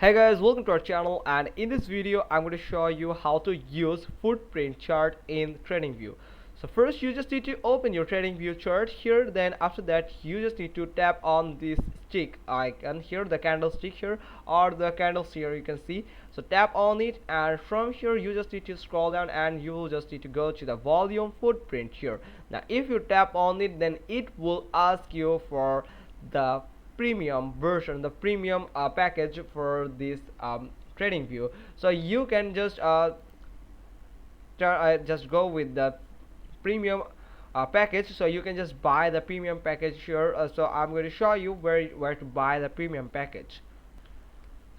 Hey guys, welcome to our channel, and in this video I'm going to show you how to use footprint chart in TradingView. So first you just need to open your TradingView chart here, then after that you just need to tap on this stick icon here, the candlestick here or the candles here you can see. So tap on it, and from here you just need to scroll down and you will just need to go to the volume footprint here. Now if you tap on it, then it will ask you for the premium version, the premium package for this trading view. So you can just go with the premium package. So you can just buy the premium package here. So I'm going to show you where to buy the premium package.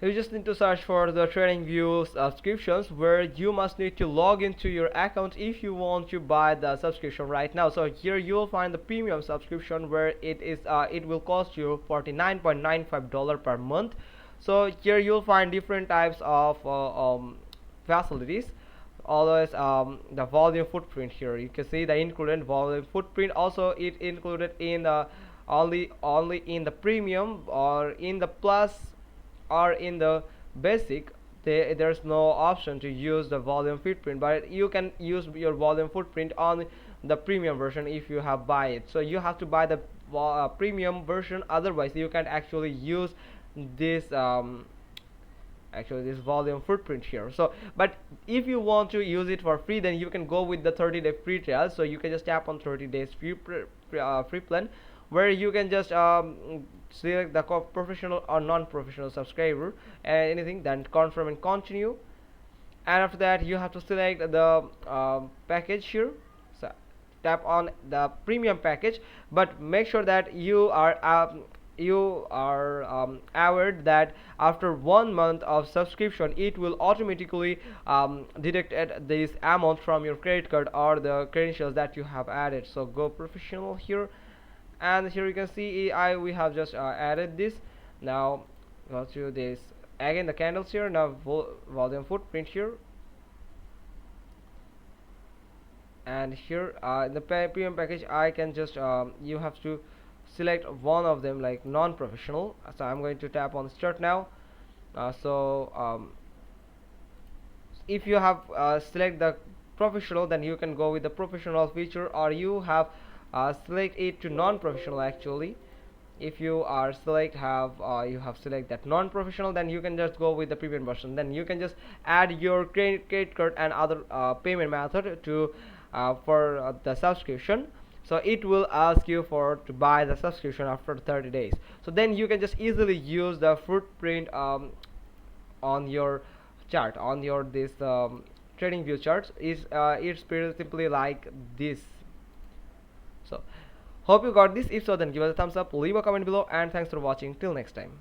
You just need to search for the TradingView subscriptions, where you must need to log into your account if you want to buy the subscription right now. So here you will find the premium subscription, where it will cost you $49.95 per month. So here you'll find different types of facilities. Always the volume footprint here. You can see the included volume footprint. Also, it included in the only in the premium or in the plus or in the basic. There's no option to use the volume footprint, but you can use your volume footprint on the premium version if you have buy it. So you have to buy the premium version, otherwise you can actually use this this volume footprint here. So but if you want to use it for free, then you can go with the 30-day free trial. So you can just tap on 30 days free plan, where you can just select the professional or non-professional subscriber and anything, then confirm and continue. And after that you have to select the package here. So tap on the premium package, but make sure that you are aware that after 1 month of subscription, it will automatically deduct this amount from your credit card or the credentials that you have added. So go professional here, and here you can see we have just added this. Now go to this again, the candles here. Now volume footprint here, and here in the premium package I can just you have to select one of them, like non-professional. So I'm going to tap on start now. If you have select the professional, then you can go with the professional feature, or you have select it to non-professional. Actually, if you are select have you have select that non-professional, then you can just go with the premium version. Then you can just add your credit card and other payment method to for the subscription. So it will ask you for to buy the subscription after 30 days. So then you can just easily use the footprint on your chart, on your this trading view charts. Is it's pretty simply like this. So hope you got this. If so, then give us a thumbs up, leave a comment below, and thanks for watching. Till next time.